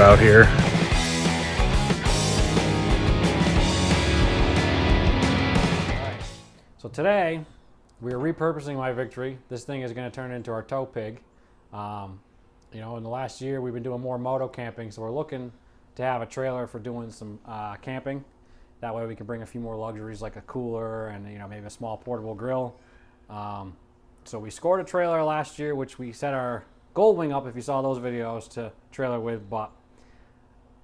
out here. So today, we are repurposing my Victory. This thing is going to turn into our tow pig. You know, in the last year, we've been doing more moto camping, so we're looking to have a trailer for doing some camping. That way we can bring a few more luxuries like a cooler and, you know, maybe a small portable grill. So we scored a trailer last year, which we set our Goldwing up, if you saw those videos, to trailer with, but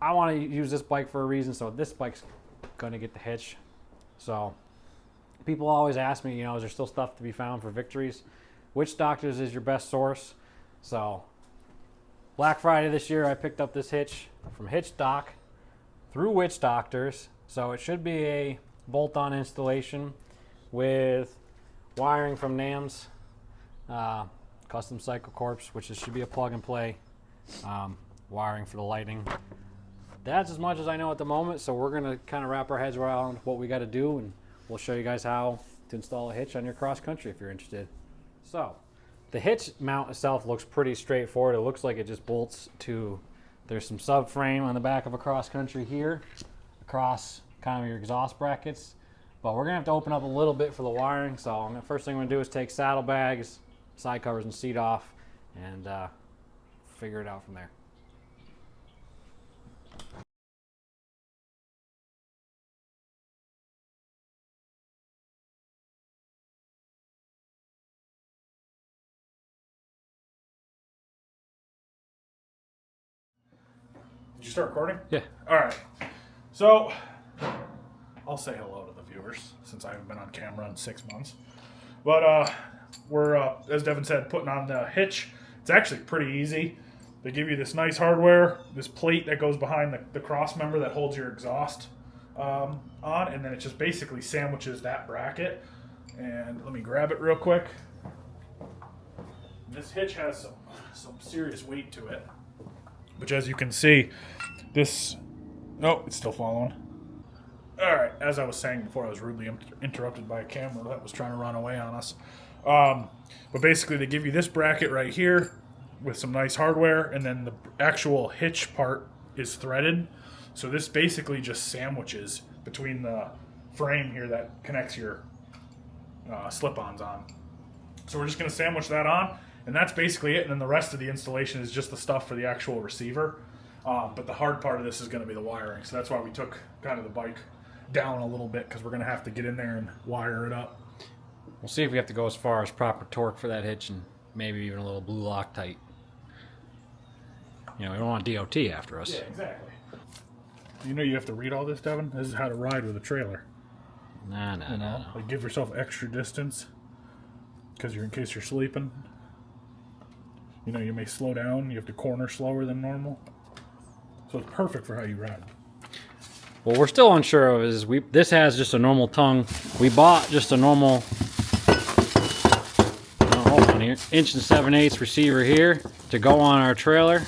I want to use this bike for a reason, so this bike's going to get the Hitch. So people always ask me, you know, is there still stuff to be found for Victories? Which Doctors is your best source? So Black Friday this year, I picked up this Hitch from Hitch Doc through Witch Doctors. So it should be a bolt-on installation with wiring from NAMS, Custom Cycle Corps, which should be a plug-and-play wiring for the lighting. That's as much as I know at the moment, so we're going to kind of wrap our heads around what we got to do, and we'll show you guys how to install a hitch on your cross country if you're interested. So the hitch mount itself looks pretty straightforward. It looks like it just bolts to, there's some subframe on the back of a cross country here, across kind of your exhaust brackets. But we're gonna have to open up a little bit for the wiring. So the first thing I'm gonna do is take saddlebags, side covers, and seat off, and figure it out from there. Did you start recording? Yeah. All right. So I'll say hello to the viewers since I haven't been on camera in 6 months. But we're, as Devin said, putting on the hitch. It's actually pretty easy. They give you this nice hardware, this plate that goes behind the cross member that holds your exhaust on, and then it just basically sandwiches that bracket. And let me grab it real quick. This hitch has some serious weight to it, which, as you can see, this... Oh, it's still following. All right, as I was saying before, I was rudely interrupted by a camera that was trying to run away on us. But basically, they give you this bracket right here with some nice hardware, and then the actual hitch part is threaded. So this basically just sandwiches between the frame here that connects your slip-ons on. So we're just going to sandwich that on, and that's basically it. And then the rest of the installation is just the stuff for the actual receiver. But the hard part of this is going to be the wiring. So that's why we took kind of the bike down a little bit, because we're going to have to get in there and wire it up. We'll see if we have to go as far as proper torque for that hitch, and maybe even a little blue Loctite. You know, we don't want DOT after us. Yeah, exactly. You know you have to read all this, Devin? This is how to ride with a trailer. Nah. Like, give yourself extra distance, because in case you're sleeping. You know, you may slow down. You have to corner slower than normal. So it's perfect for how you ride. What we're still unsure of is this has just a normal tongue. We bought just a normal hold on here, 1 7/8" receiver here to go on our trailer.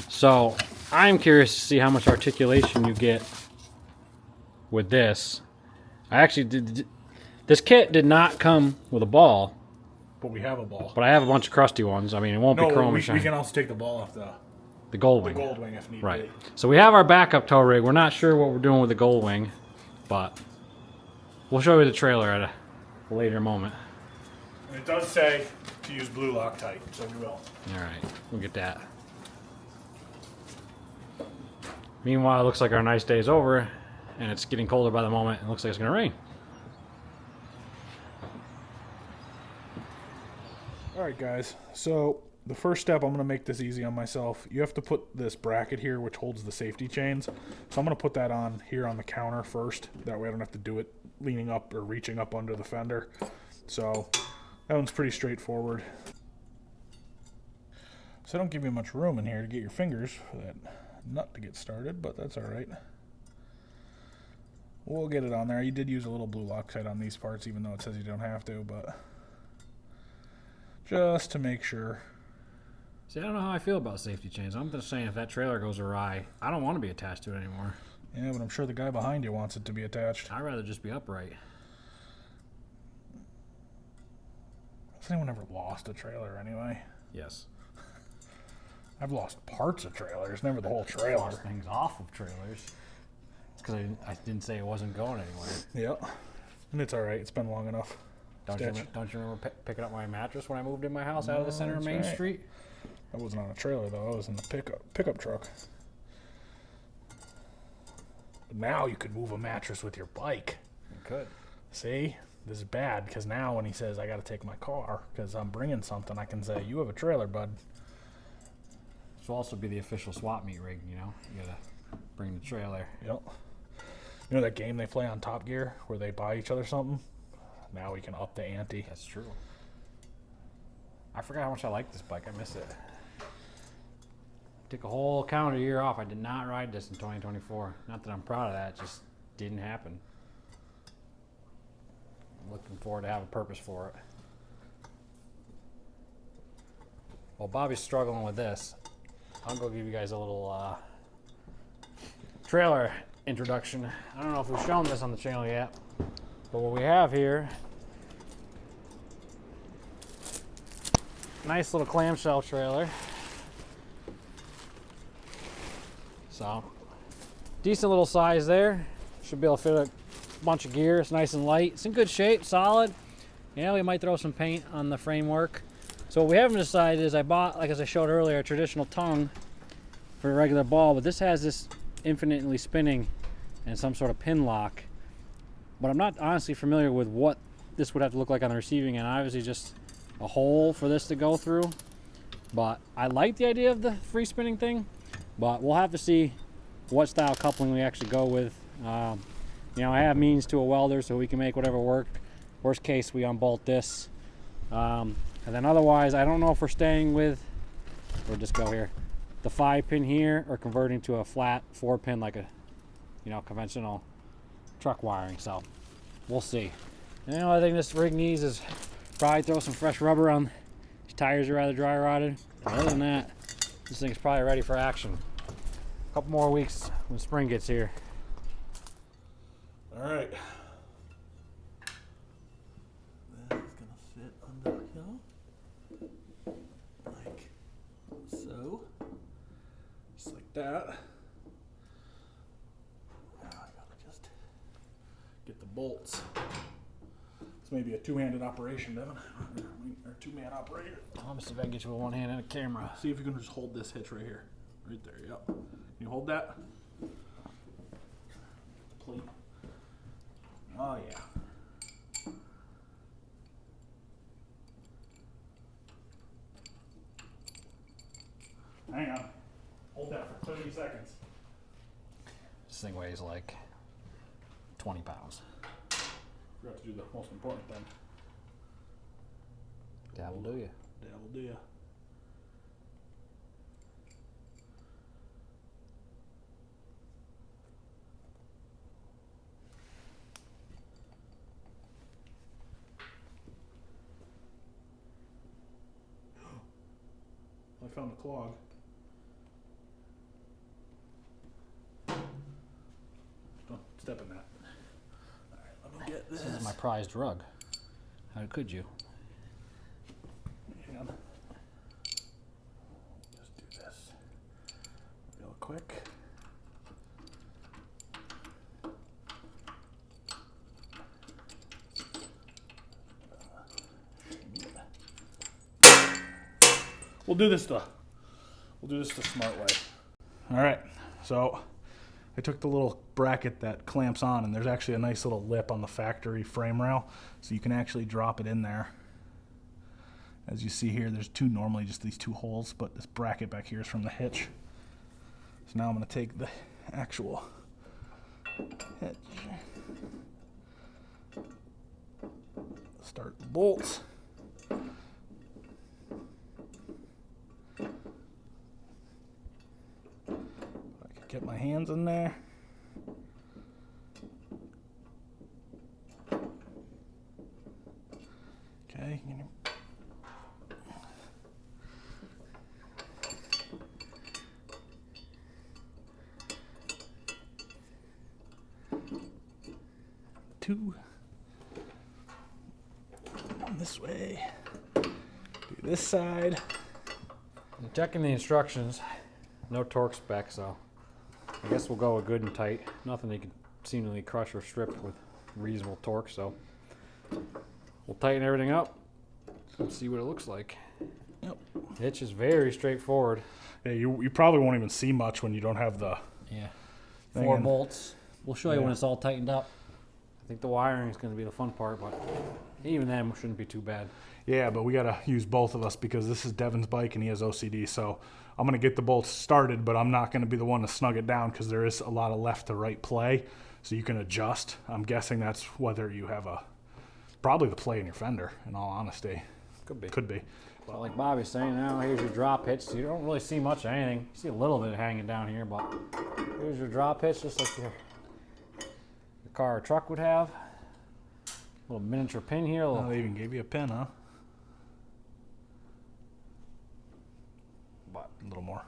So I'm curious to see how much articulation you get with this. I actually did. This kit did not come with a ball, but we have a ball. But I have a bunch of crusty ones. I mean, it won't be chrome and shiny. We can also take the ball off the Goldwing. The Goldwing if need right. be. So we have our backup tow rig. We're not sure what we're doing with the Goldwing, but we'll show you the trailer at a later moment. And it does say to use blue Loctite, so we will. All right, we'll get that. Meanwhile, it looks like our nice day is over, and it's getting colder by the moment. It looks like it's going to rain. All right, guys. So the first step, I'm going to make this easy on myself. You have to put this bracket here, which holds the safety chains. So I'm going to put that on here on the counter first. That way I don't have to do it leaning up or reaching up under the fender. So that one's pretty straightforward. So I don't give you much room in here to get your fingers for that nut to get started, but that's all right. We'll get it on there. You did use a little blue Loctite on these parts, even though it says you don't have to, but just to make sure. See, I don't know how I feel about safety chains. I'm just saying if that trailer goes awry, I don't want to be attached to it anymore. Yeah, but I'm sure the guy behind you wants it to be attached. I'd rather just be upright. Has anyone ever lost a trailer anyway? Yes. I've lost parts of trailers, never the whole trailer. Lost things off of trailers. It's because I didn't say it wasn't going anywhere. Yep. And it's all right. It's been long enough. Don't you remember picking up my mattress when I moved in my house out of the center of Main right. Street? I wasn't on a trailer though. I was in the pickup truck. But now you could move a mattress with your bike. You could. See, this is bad because now when he says I got to take my car because I'm bringing something, I can say you have a trailer, bud. This will also be the official swap meet rig. You know, you gotta bring the trailer. Yep. You know that game they play on Top Gear where they buy each other something? Now we can up the ante. That's true. I forgot how much I like this bike. I miss it. Took a whole calendar year off. I did not ride this in 2024. Not that I'm proud of that. It just didn't happen. I'm looking forward to have a purpose for it. While Bobby's struggling with this, I'll go give you guys a little trailer introduction. I don't know if we've shown this on the channel yet, but what we have here, nice little clamshell trailer. So, decent little size there. Should be able to fit a bunch of gear. It's nice and light. It's in good shape, solid. Yeah, we might throw some paint on the framework. So what we haven't decided is I bought, like as I showed earlier, a traditional tongue for a regular ball, but this has this infinitely spinning and some sort of pin lock. But I'm not honestly familiar with what this would have to look like on the receiving end. Obviously just a hole for this to go through. But I like the idea of the free spinning thing, but we'll have to see what style coupling we actually go with. You know, I have means to a welder so we can make whatever work. Worst case, we unbolt this. And then otherwise, I don't know if we're staying with, we'll just go here, the 5-pin here, or converting to a flat 4-pin like a, you know, conventional truck wiring. So we'll see. And the only thing this rig needs is probably throw some fresh rubber on. These tires are rather dry rotted. Other than that, this thing's probably ready for action. A couple more weeks when spring gets here. All right. That is gonna fit under here, like so, just like that. Now I gotta just get the bolts. This may be a two-handed operation, Devin, or two-man operation. Let me see if I can get you with one hand and a camera. See if you can just hold this hitch right here, right there. Yep. Can you hold that? Plate. Oh yeah. Hang on. Hold that for 30 seconds. This thing weighs like 20 pounds. Forgot to do the most important thing. That will do you. That will do ya. I found a clog. Don't step in that. Alright, let me get this. This is my prized rug. How could you? Hang on. Just do this real quick. We'll do this the smart way. All right, so I took the little bracket that clamps on, and there's actually a nice little lip on the factory frame rail, so you can actually drop it in there. As you see here, there's normally just these two holes, but this bracket back here is from the hitch. So now I'm going to take the actual hitch, start the bolts. Get my hands in there. Okay. Two. This way. Do this side. It checking the instructions. No torque spec, so I guess we'll go with good and tight. Nothing you can seemingly crush or strip with reasonable torque, so we'll tighten everything up and see what it looks like. Yep. Hitch is very straightforward. Yeah, you probably won't even see much when you don't have the... Yeah. thing 4 in. bolts. We'll show you when Yeah. it's all tightened up. I think the wiring is going to be the fun part, but even then, it shouldn't be too bad. Yeah, but we got to use both of us because this is Devin's bike and he has OCD. So I'm going to get the bolts started, but I'm not going to be the one to snug it down because there is a lot of left to right play. So you can adjust. I'm guessing that's whether you have probably the play in your fender, in all honesty. Could be. Could be. Well, like Bobby's saying, now here's your drop hitch. So you don't really see much of anything. You see a little bit hanging down here, but here's your drop hitch, just like your car or truck would have. Little miniature pin here. Oh, they even gave you a pin, huh? But, A little more.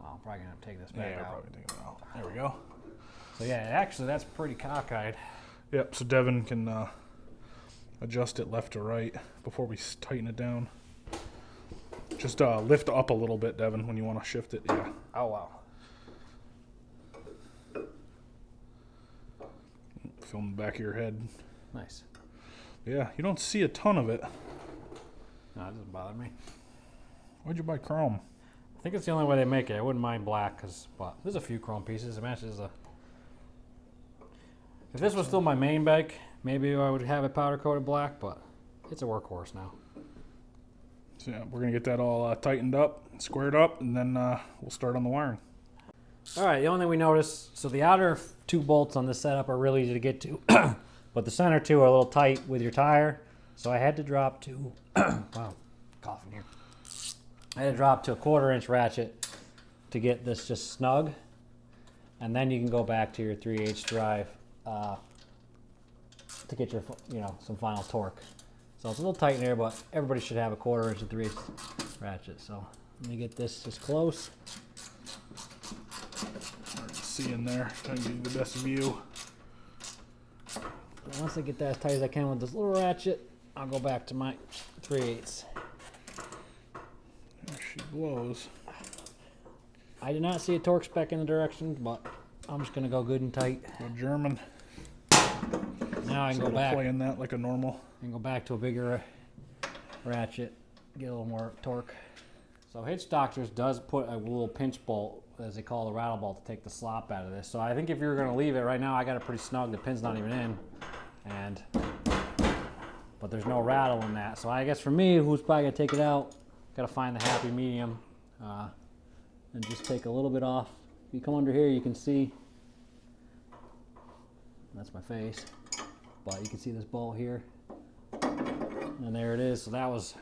well, I'm probably going to take this Yeah, back we're out. probably taking it out. There we go. So yeah, actually that's pretty cockeyed. Yep, so Devin can adjust it left to right before we tighten it down. Just lift up a little bit, Devin, when you want to shift it. Yeah. Oh wow. Film the back of your head. Nice. Yeah, you don't see a ton of it. No, it doesn't bother me. Why'd you buy chrome? I think it's the only way they make it. I wouldn't mind black, but there's a few chrome pieces. It matches the... If this was still my main bike, maybe I would have it powder coated black, but it's a workhorse now. So yeah, we're going to get that all tightened up, squared up, and then we'll start on the wiring. All right, the only thing we noticed, so the outer 2 bolts on this setup are really easy to get to, but the center 2 are a little tight with your tire, so I had to drop to, wow, coughing here. I had to drop to a 1/4 inch ratchet to get this just snug, and then you can go back to your 3/8 drive to get your, some final torque. So it's a little tight in there, but everybody should have a 1/4 inch and 3/8 ratchet. So let me get this as close. Hard to see in there. Trying to give you the best view. And once I get that as tight as I can with this little ratchet, I'll go back to my 3/8. There she blows. I did not see a torque spec in the directions, but I'm just gonna go good and tight. Go German. Now I can So go it'll back play in that like a normal. and go back to a bigger ratchet, get a little more torque. So Hitch Doctors does put a little pinch bolt, as they call the rattle bolt, to take the slop out of this. So I think if you were gonna leave it right now, I got it pretty snug. The pin's not even in, but there's no rattle in that. So I guess for me, who's probably gonna take it out, gotta find the happy medium and just take a little bit off. If you come under here, you can see, that's my face, but you can see this bolt here, and there it is. So that's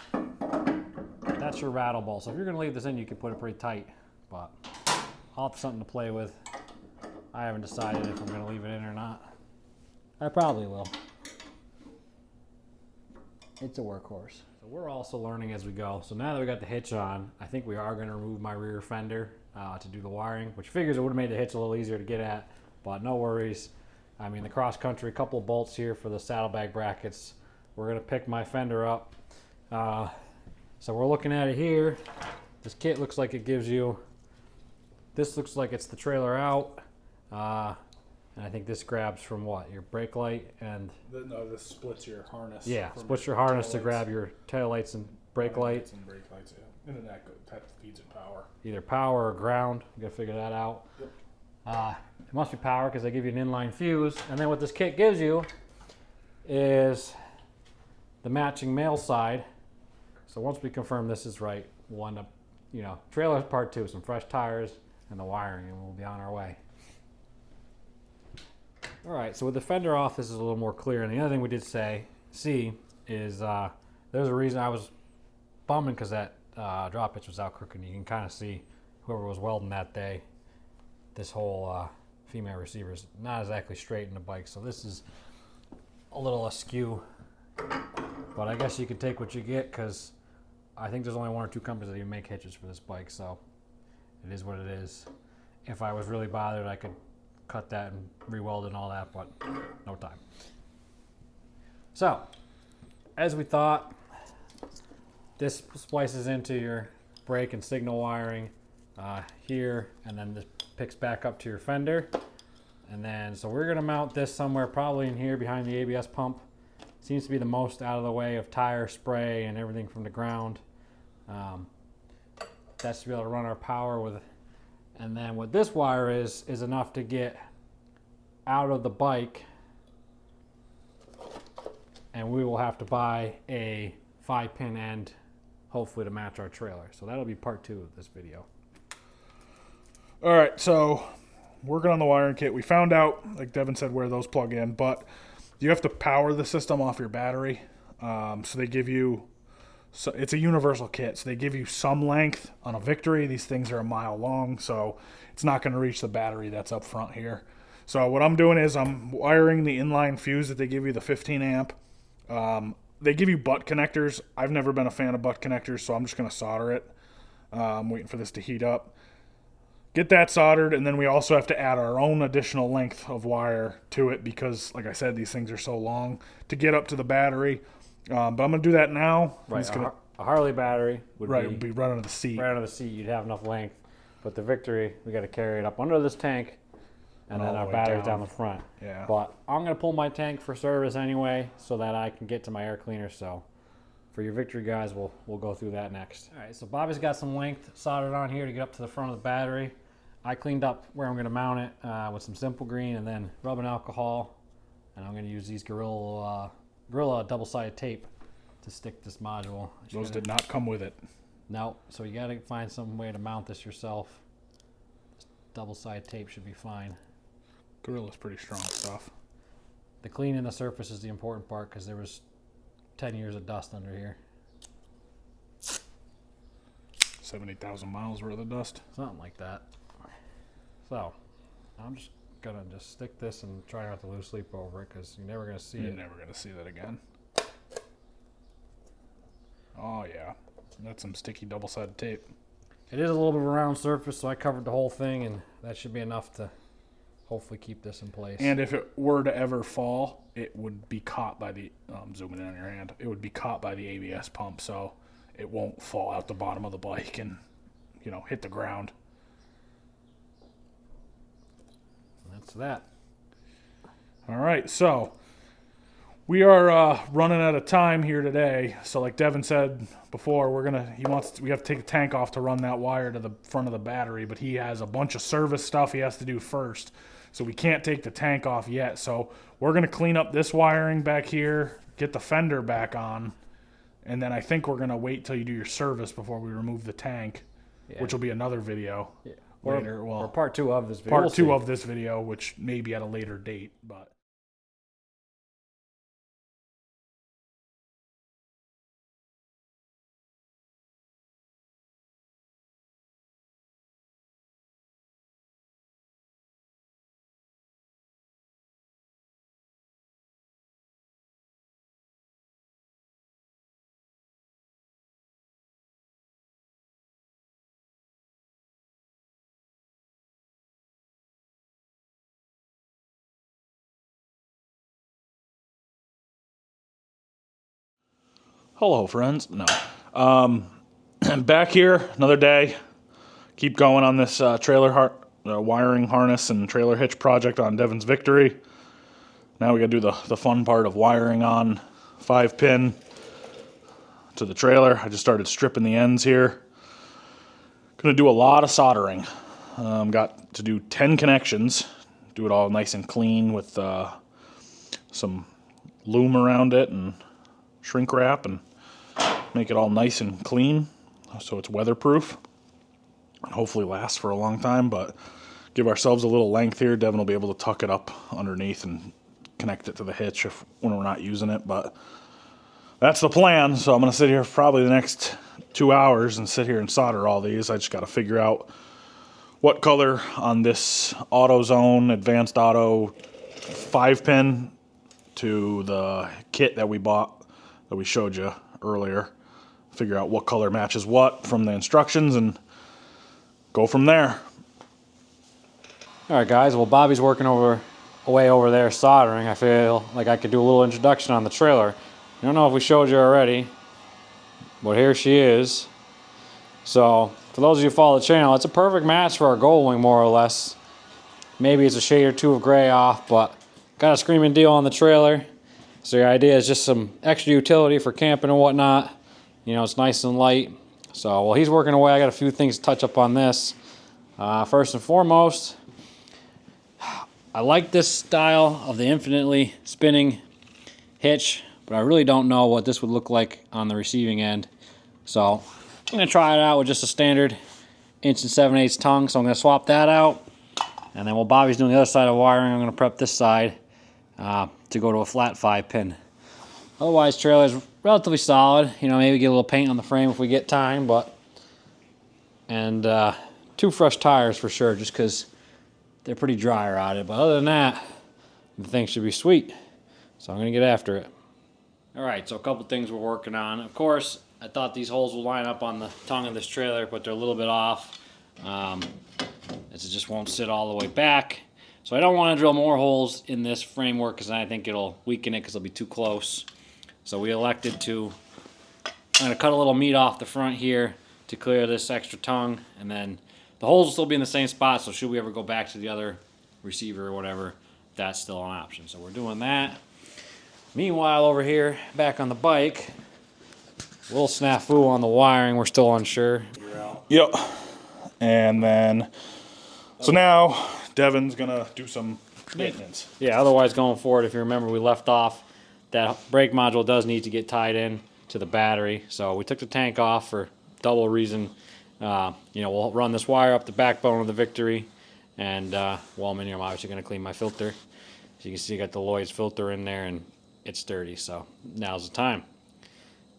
your rattle bolt. So if you're gonna leave this in, you can put it pretty tight, but I'll have something to play with. I haven't decided if I'm gonna leave it in or not. I probably will. It's a workhorse. So we're also learning as we go. So now that we got the hitch on, I think we are gonna remove my rear fender to do the wiring, which figures it would have made the hitch a little easier to get at, but no worries. I mean, the cross country, couple of bolts here for the saddlebag brackets. We're gonna pick my fender up. So we're looking at it here. This kit looks like it gives you, this looks like it's the trailer out. And I think this grabs from what? Your brake light and... No, this splits your harness. Yeah, splits your harness to grab your taillights and brake light. And brake lights, yeah. And then that feeds it power. Either power or ground. You gotta figure that out. Yep. It must be power because they give you an inline fuse. And then what this kit gives you is the matching male side. So once we confirm this is right, we'll end up, trailer part 2, some fresh tires and the wiring, and we'll be on our way. All right, so with the fender off, this is a little more clear. And the other thing we did see is there's a reason I was bumming, because that drop hitch was out crooked. You can kind of see whoever was welding that day. This whole female receiver is not exactly straight in the bike, so this is a little askew. But I guess you can take what you get, because I think there's only 1 or 2 companies that even make hitches for this bike, so it is what it is. If I was really bothered, I could cut that and re-weld it and all that, but no time. So, as we thought, this splices into your brake and signal wiring here, and then this picks back up to your fender. And then, so we're gonna mount this somewhere probably in here behind the ABS pump. Seems to be the most out of the way of tire spray and everything from the ground. That's to be able to run our power with. And then what this wire is enough to get out of the bike, and we will have to buy a 5-pin end, hopefully to match our trailer. So that'll be part 2 of this video. All right, so working on the wiring kit. We found out, like Devin said, where those plug in, but you have to power the system off your battery. So they give you, so it's a universal kit. So they give you some length on a Victory. These things are a mile long, so it's not going to reach the battery that's up front here. So what I'm doing is I'm wiring the inline fuse that they give you, the 15 amp. They give you butt connectors. I've never been a fan of butt connectors, so I'm just going to solder it. I'm waiting for this to heat up. Get that soldered, and then we also have to add our own additional length of wire to it because, like I said, these things are so long to get up to the battery. But I'm going to do that now. Right, a Harley battery would be right under the seat. Right under the seat, you'd have enough length. But the Victory, we got to carry it up under this tank, and then our battery's down the front. Yeah. But I'm going to pull my tank for service anyway so that I can get to my air cleaner. So for your Victory guys, we'll go through that next. All right, so Bobby's got some length soldered on here to get up to the front of the battery. I cleaned up where I'm going to mount it with some Simple Green and then rubbing alcohol. And I'm going to use these Gorilla double-sided tape to stick this module. Those did not come with it. No, so you got to find some way to mount this yourself. This double-sided tape should be fine. Gorilla's pretty strong stuff. The cleaning the surface is the important part because there was 10 years of dust under here. 70,000 miles worth of dust. Something like that. So I'm just gonna stick this and try not to lose sleep over it because you're never gonna see it. You're never gonna see that again. Oh yeah, that's some sticky double-sided tape. It is a little bit of a round surface, so I covered the whole thing, and that should be enough to hopefully keep this in place. And if it were to ever fall, it would be caught by the zooming in on your hand. It would be caught by the ABS pump, so it won't fall out the bottom of the bike and hit the ground. That's that. All right, so we are running out of time here today. So like Devin said before, we have to take the tank off to run that wire to the front of the battery, but he has a bunch of service stuff he has to do first. So we can't take the tank off yet. So we're going to clean up this wiring back here, get the fender back on, and then I think we're going to wait till you do your service before we remove the tank, which will be another video. Yeah. Later, or part 2 of this video. Part 2 of this video, which may be at a later date, but. Hello, friends. No. Back here, another day. Keep going on this trailer wiring harness and trailer hitch project on Devin's Victory. Now we got to do the fun part of wiring on 5-pin to the trailer. I just started stripping the ends here. Going to do a lot of soldering. Got to do 10 connections. Do it all nice and clean with some loom around it and shrink wrap and make it all nice and clean so it's weatherproof. Hopefully lasts for a long time, but give ourselves a little length here. Devin will be able to tuck it up underneath and connect it to the hitch when we're not using it, but that's the plan. So I'm going to sit here for probably the next 2 hours and sit here and solder all these. I just got to figure out what color on this AutoZone Advanced Auto 5-pin to the kit that we bought that we showed you earlier. Figure out what color matches what from the instructions and go from there. All right, guys. Well, Bobby's working away over there soldering. I feel like I could do a little introduction on the trailer. I don't know if we showed you already, but here she is. So for those of you who follow the channel, it's a perfect match for our gold wing, more or less. Maybe it's a shade or two of gray off, but got a screaming deal on the trailer. So your idea is just some extra utility for camping and whatnot. You know, it's nice and light. So while he's working away, I got a few things to touch up on this. First and foremost, I like this style of the infinitely spinning hitch, but I really don't know what this would look like on the receiving end. So I'm going to try it out with just a standard 1 7/8 tongue. So I'm going to swap that out. And then while Bobby's doing the other side of wiring, I'm going to prep this side to go to a flat 5-pin. Otherwise, trailer is relatively solid. You know, maybe get a little paint on the frame if we get time, and 2 fresh tires for sure, just because they're pretty dry rotted. But other than that, the thing should be sweet. So I'm going to get after it. All right, so a couple things we're working on. Of course, I thought these holes would line up on the tongue of this trailer, but they're a little bit off. As it just won't sit all the way back. So I don't want to drill more holes in this framework because I think it'll weaken it because it'll be too close. So we elected to, I'm going to cut a little meat off the front here to clear this extra tongue, and then the holes will still be in the same spot, so should we ever go back to the other receiver or whatever, that's still an option. So we're doing that. Meanwhile, over here, back on the bike, a little snafu on the wiring, we're still unsure. Yep. And then, so now Devin's gonna do some maintenance. Yeah, otherwise going forward, if you remember, we left off, that brake module does need to get tied in to the battery. So we took the tank off for double reason. You know, we'll run this wire up the backbone of the Victory, and while I'm in here, I'm obviously gonna clean my filter. As you can see, I got the Lloyd's filter in there, and it's dirty, so now's the time.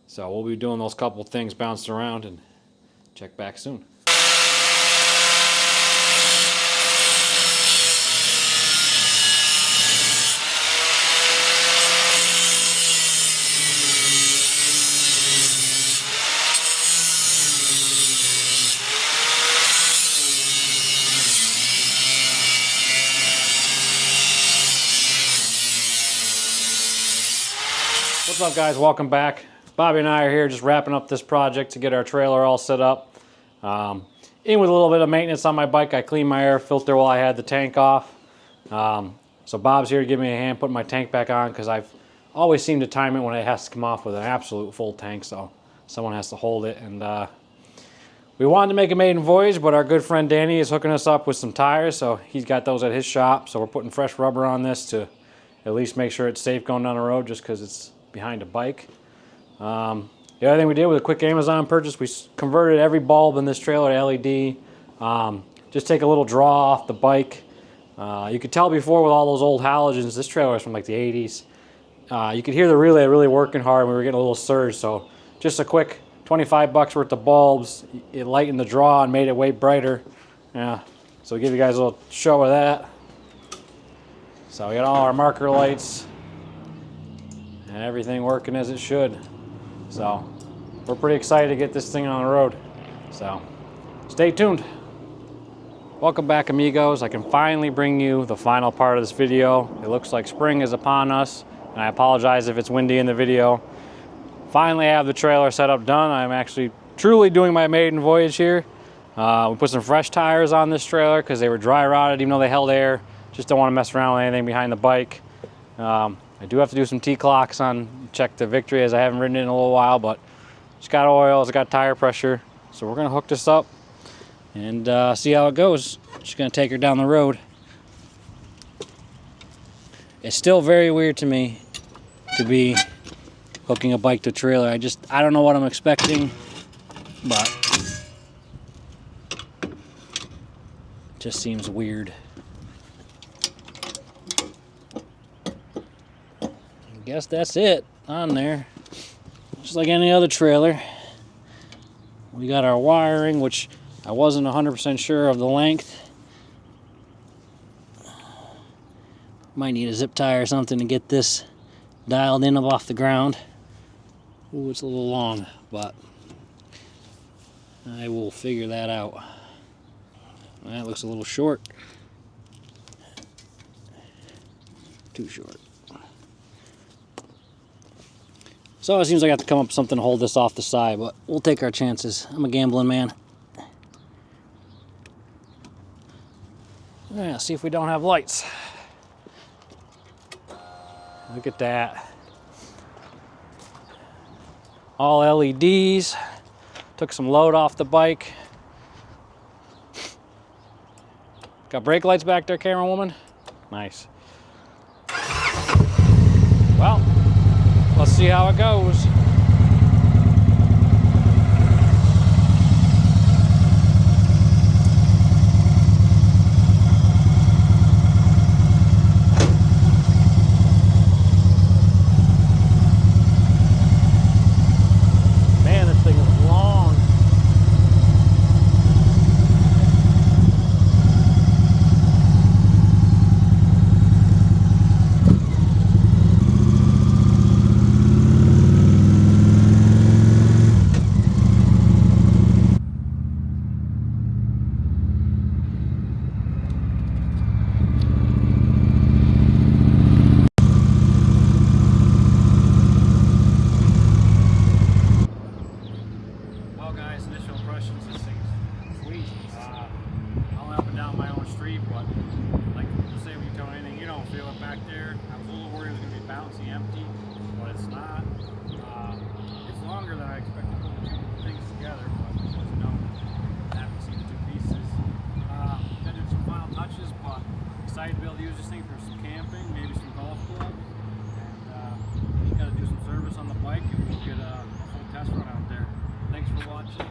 So we'll be doing those couple things, bouncing around, and check back soon. What's up, guys? Welcome back. Bobby and I are here just wrapping up this project to get our trailer all set up. In with a little bit of maintenance on my bike, I cleaned my air filter while I had the tank off. So Bob's here to give me a hand putting my tank back on because I've always seemed to time it when it has to come off with an absolute full tank, so someone has to hold it. And we wanted to make a maiden voyage, but our good friend Danny is hooking us up with some tires, so he's got those at his shop. So we're putting fresh rubber on this to at least make sure it's safe going down the road, just because it's behind a bike. The other thing we did with a quick Amazon purchase, we converted every bulb in this trailer to LED. Just take a little draw off the bike. You could tell before with all those old halogens, this trailer is from like the 80s. You could hear the relay really working hard, and we were getting a little surge. So just a quick 25 bucks worth of bulbs. It lightened the draw and made it way brighter. Yeah. So we'll give you guys a little show of that. So we got all our marker lights and everything working as it should. So we're pretty excited to get this thing on the road. So stay tuned. Welcome back, amigos. I can finally bring you the final part of this video. It looks like spring is upon us, and I apologize if it's windy in the video. Finally, I have the trailer set up done. I'm actually truly doing my maiden voyage here. We put some fresh tires on this trailer because they were dry rotted, even though they held air. Just don't want to mess around with anything behind the bike. I do have to do some T-clocks on check the Victory, as I haven't ridden it in a little while, but it's got oil, it's got tire pressure. So we're gonna hook this up and see how it goes. Just gonna take her down the road. It's still very weird to me to be hooking a bike to a trailer. I don't know what I'm expecting, but it just seems weird. I guess that's it on there. Just like any other trailer. We got our wiring, which I wasn't 100% sure of the length. Might need a zip tie or something to get this dialed in off the ground. Ooh, it's a little long, but I will figure that out. That looks a little short. Too short. So it seems like I have to come up with something to hold this off the side, but we'll take our chances. I'm a gambling man. Yeah, see if we don't have lights. Look at that. All LEDs. Took some load off the bike. Got brake lights back there, camera woman? Nice. Well, let's see how it goes. Man, this thing is long. Well, guys, initial impressions, this thing's sweet. I'll up and down my own street, but like people say when you tow anything, you don't feel it back there. I was a little worried it was going to be bouncy, empty, but it's not. It's longer than I expected to put the two things together, but as you know, I haven't seen the two pieces. Got to do some final touches, but excited to be able to use this thing for some camping, maybe some golf clubs, and just got to do some service on the bike, and we'll get a full test run out there. Thanks for watching.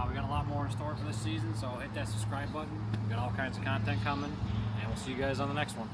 We got a lot more in store for this season, so hit that subscribe button. We got all kinds of content coming, and we'll see you guys on the next one.